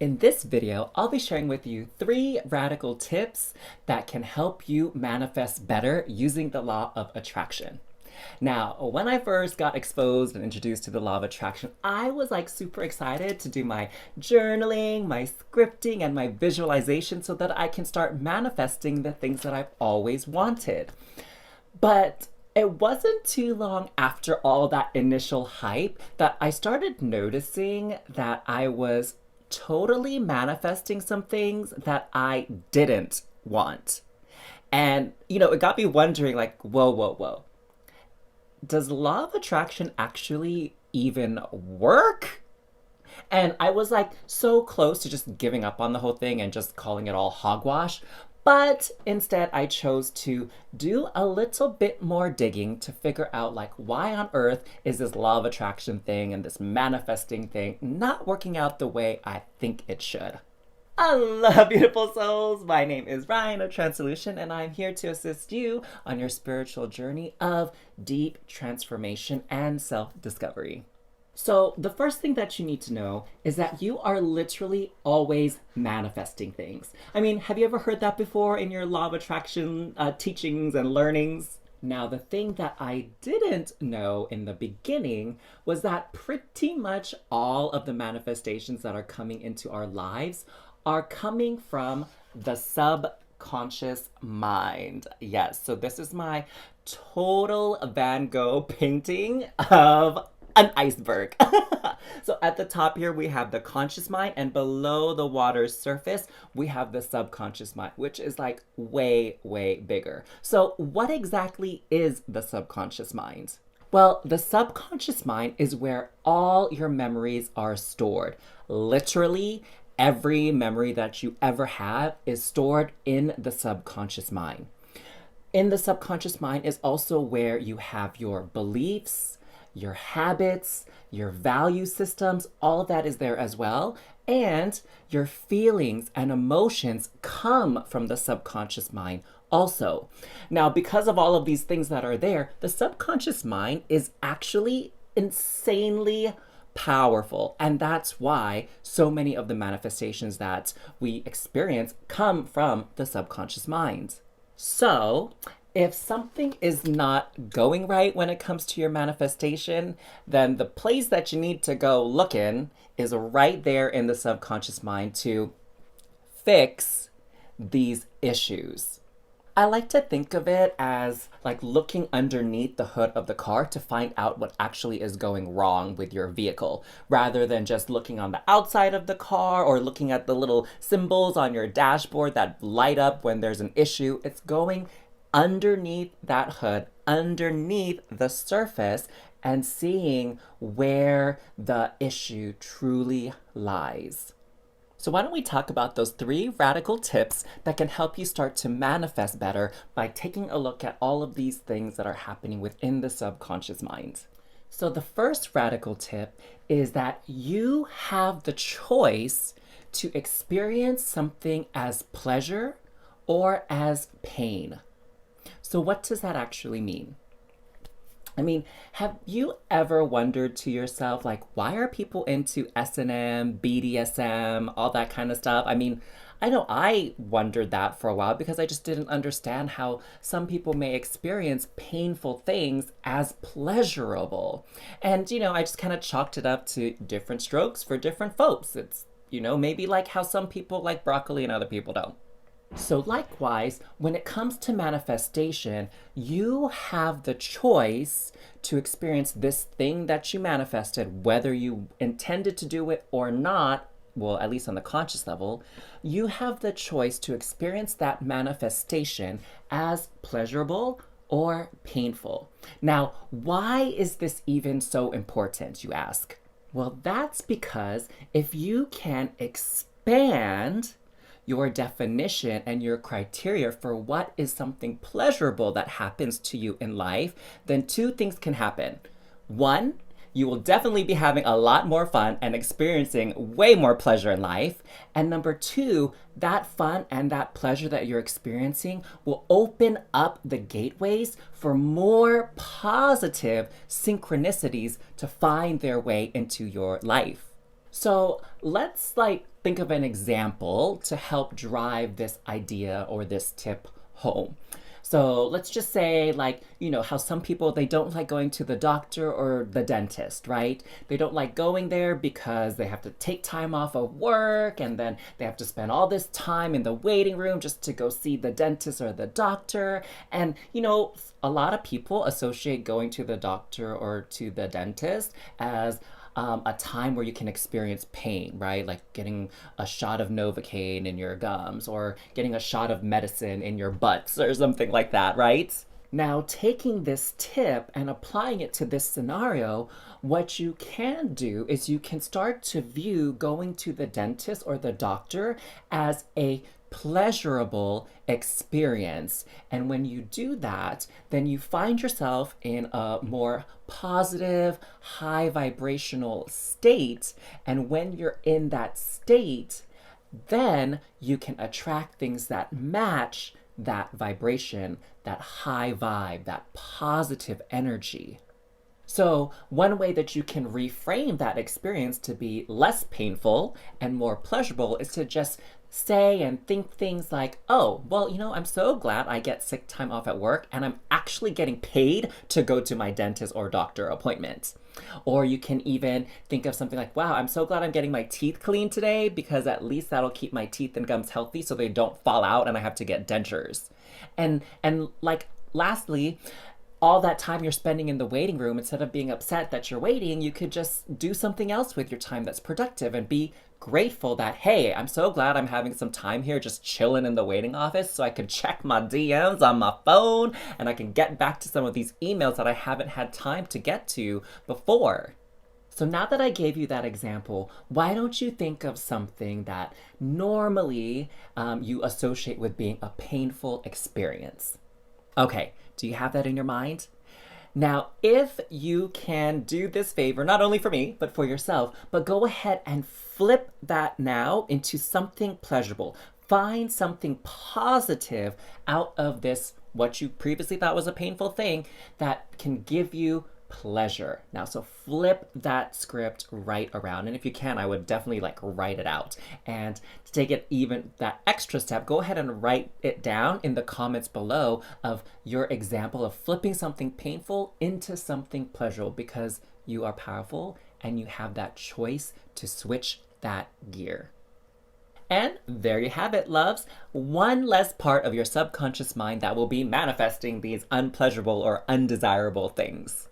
In this video, I'll be sharing with you 3 radical tips that can help you manifest better using the law of attraction. Now, when I first got exposed and introduced to the law of attraction, I was like super excited to do my journaling, my scripting, and my visualization so that I can start manifesting the things that I've always wanted. But it wasn't too long after all that initial hype that I started noticing that I was totally manifesting some things that I didn't want. And, it got me wondering like, whoa, whoa, whoa. Does law of attraction actually even work? And I was like so close to just giving up on the whole thing and just calling it all hogwash. But instead, I chose to do a little bit more digging to figure out like why on earth is this law of attraction thing and this manifesting thing not working out the way I think it should. Hello, beautiful souls. My name is Ryan of Transolution, and I'm here to assist you on your spiritual journey of deep transformation and self-discovery. So, the first thing that you need to know is that you are literally always manifesting things. I mean, have you ever heard that before in your law of attraction teachings and learnings? Now, the thing that I didn't know in the beginning was that pretty much all of the manifestations that are coming into our lives are coming from the subconscious mind. Yes, so this is my total Van Gogh painting of an iceberg. So at the top here, we have the conscious mind, and below the water's surface, we have the subconscious mind, which is like way, way bigger. So what exactly is the subconscious mind? Well, the subconscious mind is where all your memories are stored. Literally, every memory that you ever have is stored in the subconscious mind. In the subconscious mind is also where you have your beliefs, your habits, your value systems, all of that is there as well. And your feelings and emotions come from the subconscious mind also. Now, because of all of these things that are there, the subconscious mind is actually insanely powerful. And that's why so many of the manifestations that we experience come from the subconscious mind. So, if something is not going right when it comes to your manifestation, then the place that you need to go look in is right there in the subconscious mind to fix these issues. I like to think of it as like looking underneath the hood of the car to find out what actually is going wrong with your vehicle, rather than just looking on the outside of the car or looking at the little symbols on your dashboard that light up when there's an issue. It's going underneath that hood, underneath the surface, and seeing where the issue truly lies. So why don't we talk about those 3 radical tips that can help you start to manifest better by taking a look at all of these things that are happening within the subconscious mind. So the first radical tip is that you have the choice to experience something as pleasure or as pain. So what does that actually mean? I mean, have you ever wondered to yourself, like, why are people into S&M, BDSM, all that kind of stuff? I mean, I know I wondered that for a while because I just didn't understand how some people may experience painful things as pleasurable. And, I just kind of chalked it up to different strokes for different folks. It's, maybe like how some people like broccoli and other people don't. So likewise, when it comes to manifestation, you have the choice to experience this thing that you manifested, whether you intended to do it or not. Well, at least on the conscious level, you have the choice to experience that manifestation as pleasurable or painful. Now, why is this even so important, you ask? Well, that's because if you can expand your definition and your criteria for what is something pleasurable that happens to you in life, then 2 things can happen. 1, you will definitely be having a lot more fun and experiencing way more pleasure in life. And number 2, that fun and that pleasure that you're experiencing will open up the gateways for more positive synchronicities to find their way into your life. So let's think of an example to help drive this idea or this tip home. So let's just say, like, how some people, they don't like going to the doctor or the dentist, right? They don't like going there because they have to take time off of work and then they have to spend all this time in the waiting room just to go see the dentist or the doctor. And, a lot of people associate going to the doctor or to the dentist as a time where you can experience pain, right? Like getting a shot of Novocaine in your gums or getting a shot of medicine in your butts or something like that, right? Now, taking this tip and applying it to this scenario, what you can do is you can start to view going to the dentist or the doctor as a pleasurable experience. And when you do that, then you find yourself in a more positive, high vibrational state. And when you're in that state, then you can attract things that match that vibration, that high vibe, that positive energy. So, one way that you can reframe that experience to be less painful and more pleasurable is to just say and think things like, oh, well, I'm so glad I get sick time off at work and I'm actually getting paid to go to my dentist or doctor appointment. Or you can even think of something like, wow, I'm so glad I'm getting my teeth cleaned today because at least that'll keep my teeth and gums healthy so they don't fall out and I have to get dentures. And like, lastly, all that time you're spending in the waiting room, instead of being upset that you're waiting, you could just do something else with your time that's productive and be grateful that, hey, I'm so glad I'm having some time here just chilling in the waiting office so I can check my DMs on my phone and I can get back to some of these emails that I haven't had time to get to before. So now that I gave you that example, why don't you think of something that normally you associate with being a painful experience? Okay, do you have that in your mind? Now, if you can do this favor, not only for me, but for yourself, but go ahead and flip that now into something pleasurable. Find something positive out of this, what you previously thought was a painful thing, that can give you pleasure. Now, so flip that script right around. And if you can, I would definitely write it out. And to take it even that extra step, go ahead and write it down in the comments below of your example of flipping something painful into something pleasurable, because you are powerful and you have that choice to switch that gear. And there you have it, loves. One less part of your subconscious mind that will be manifesting these unpleasurable or undesirable things.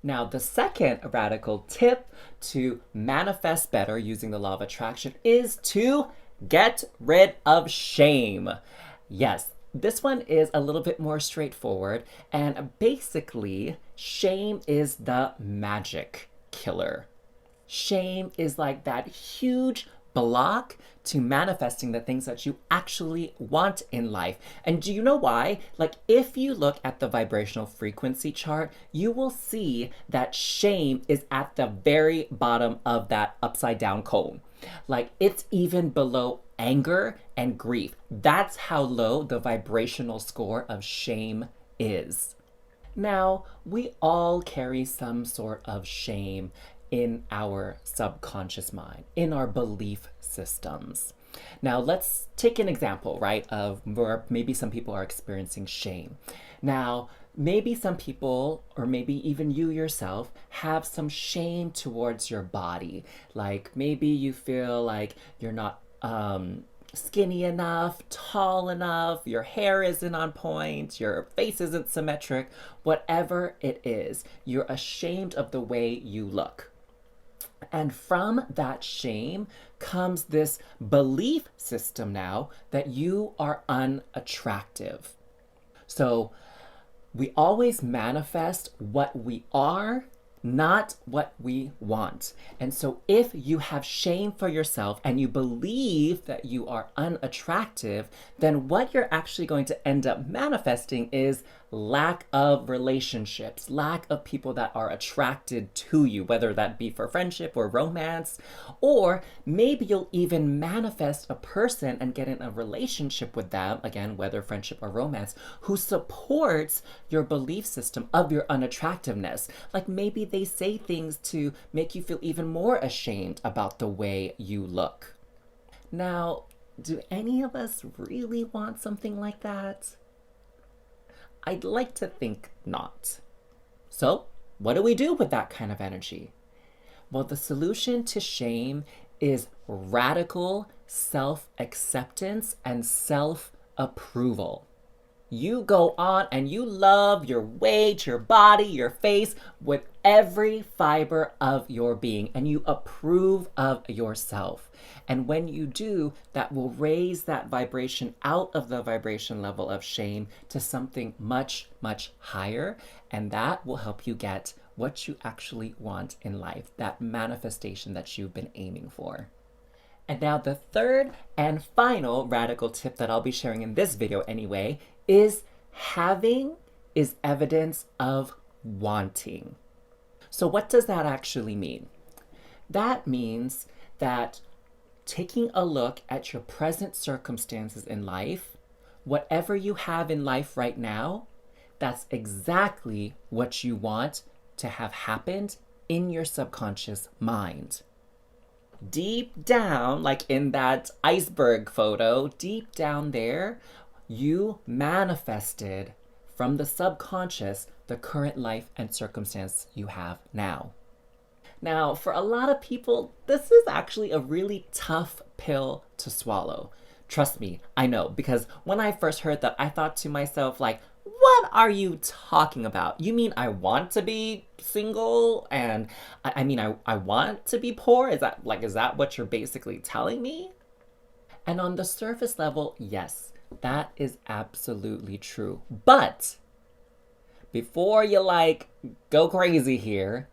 Now, the second radical tip to manifest better using the law of attraction is to get rid of shame. Yes, this one is a little bit more straightforward, and basically, shame is the magic killer. Shame is like that huge block to manifesting the things that you actually want in life. And do you know why? If you look at the vibrational frequency chart, you will see that shame is at the very bottom of that upside down cone. It's even below anger and grief. That's how low the vibrational score of shame is. Now, we all carry some sort of shame in our subconscious mind, in our belief systems. Now, let's take an example, right, of where maybe some people are experiencing shame. Now, maybe some people, or maybe even you yourself, have some shame towards your body. Maybe you feel like you're not skinny enough, tall enough, your hair isn't on point, your face isn't symmetric, whatever it is, you're ashamed of the way you look. And from that shame comes this belief system now that you are unattractive. So we always manifest what we are, not what we want. And so if you have shame for yourself and you believe that you are unattractive, then what you're actually going to end up manifesting is lack of relationships, lack of people that are attracted to you, whether that be for friendship or romance, or maybe you'll even manifest a person and get in a relationship with them, again, whether friendship or romance, who supports your belief system of your unattractiveness. Maybe they say things to make you feel even more ashamed about the way you look. Now, do any of us really want something like that? I'd like to think not. So, what do we do with that kind of energy? Well, the solution to shame is radical self acceptance and self approval. You go on and you love your weight, your body, your face with every fiber of your being, and you approve of yourself. And when you do, that will raise that vibration out of the vibration level of shame to something much, much higher. And that will help you get what you actually want in life, that manifestation that you've been aiming for. And now the third and final radical tip that I'll be sharing in this video anyway is having is evidence of wanting. So what does that actually mean? That means that taking a look at your present circumstances in life, whatever you have in life right now, that's exactly what you want to have happened in your subconscious mind. Deep down, like in that iceberg photo, deep down there, you manifested from the subconscious the current life and circumstance you have now. Now, for a lot of people, this is actually a really tough pill to swallow. Trust me, I know, because when I first heard that, I thought to myself, like, what are you talking about? You mean I want to be single and I want to be poor? Is that what you're basically telling me? And on the surface level, yes, that is absolutely true. But before you go crazy here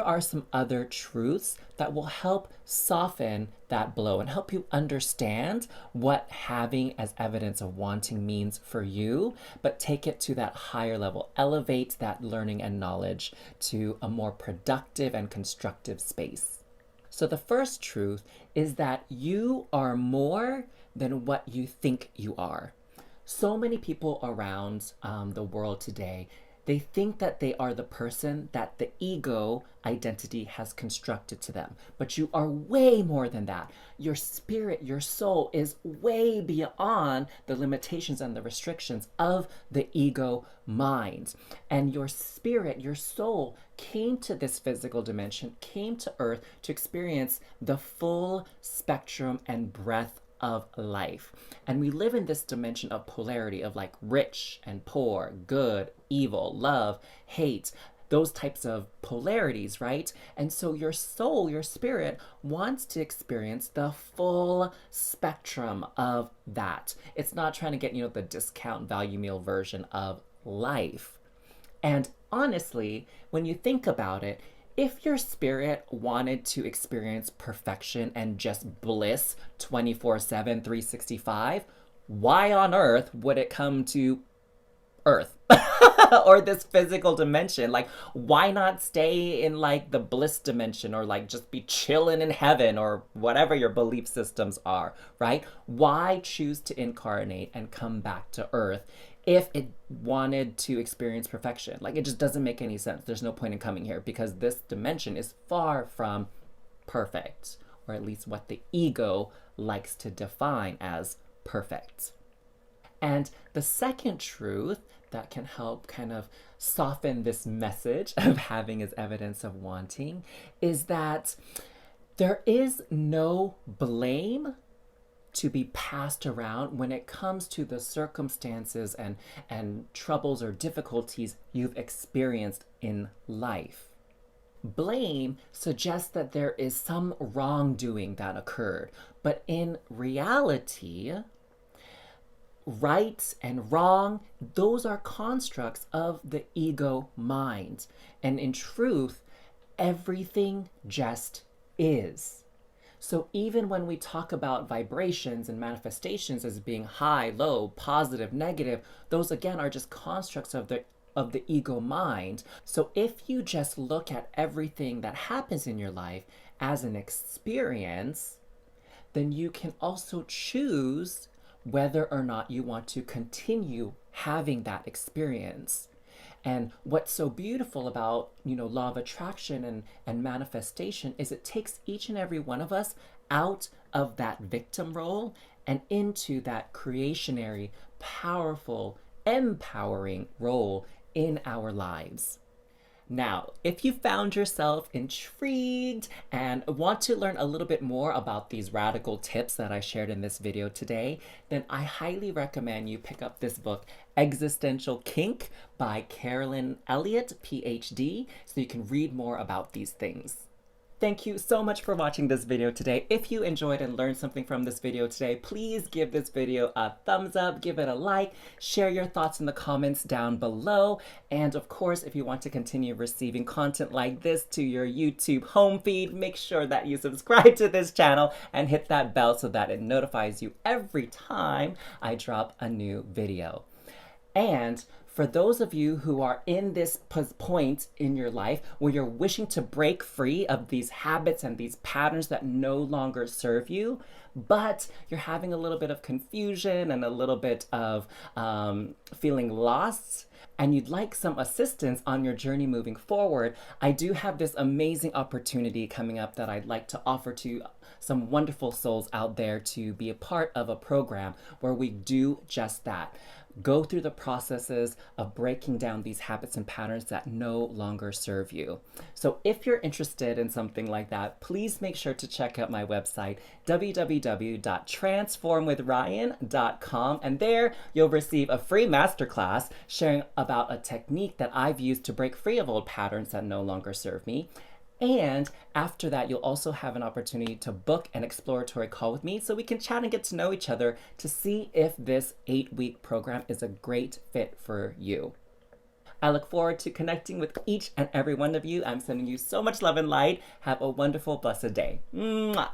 are some other truths that will help soften that blow and help you understand what having as evidence of wanting means for you, but take it to that higher level, elevate that learning and knowledge to a more productive and constructive space. So the first truth is that you are more than what you think you are. So many people around the world today, they think that they are the person that the ego identity has constructed to them. But you are way more than that. Your spirit, your soul is way beyond the limitations and the restrictions of the ego mind. And your spirit, your soul came to this physical dimension, came to earth to experience the full spectrum and breadth of life. And we live in this dimension of polarity of rich and poor, good, evil, love, hate, those types of polarities, right? And so your soul, your spirit wants to experience the full spectrum of that. It's not trying to get, the discount value meal version of life. And honestly, when you think about it, if your spirit wanted to experience perfection and just bliss 24/7, 365, why on earth would it come to Earth or this physical dimension? Why not stay in the bliss dimension or just be chilling in heaven or whatever your belief systems are, right? Why choose to incarnate and come back to Earth if it wanted to experience perfection? It just doesn't make any sense. There's no point in coming here because this dimension is far from perfect, or at least what the ego likes to define as perfect. And the second truth that can help kind of soften this message of having as evidence of wanting is that there is no blame to be passed around when it comes to the circumstances and troubles or difficulties you've experienced in life. Blame suggests that there is some wrongdoing that occurred, but in reality, right and wrong, those are constructs of the ego mind. And in truth, everything just is. So even when we talk about vibrations and manifestations as being high, low, positive, negative, those again are just constructs of the ego mind. So if you just look at everything that happens in your life as an experience, then you can also choose whether or not you want to continue having that experience. And what's so beautiful about, law of attraction and manifestation is it takes each and every one of us out of that victim role and into that creationary, powerful, empowering role in our lives. Now, if you found yourself intrigued and want to learn a little bit more about these radical tips that I shared in this video today, then I highly recommend you pick up this book, Existential Kink by Carolyn Elliott, PhD, so you can read more about these things. Thank you so much for watching this video today. If you enjoyed and learned something from this video today, please give this video a thumbs up, give it a like, share your thoughts in the comments down below. And of course, if you want to continue receiving content like this to your YouTube home feed, make sure that you subscribe to this channel and hit that bell so that it notifies you every time I drop a new video. And for those of you who are in this point in your life where you're wishing to break free of these habits and these patterns that no longer serve you, but you're having a little bit of confusion and a little bit of feeling lost, and you'd like some assistance on your journey moving forward, I do have this amazing opportunity coming up that I'd like to offer to some wonderful souls out there to be a part of a program where we do just that. Go through the processes of breaking down these habits and patterns that no longer serve you. So if you're interested in something like that, please make sure to check out my website, www.transformwithryan.com, and there you'll receive a free masterclass sharing about a technique that I've used to break free of old patterns that no longer serve me. And after that, you'll also have an opportunity to book an exploratory call with me so we can chat and get to know each other to see if this 8-week program is a great fit for you. I look forward to connecting with each and every one of you. I'm sending you so much love and light. Have a wonderful, blessed day. Mwah.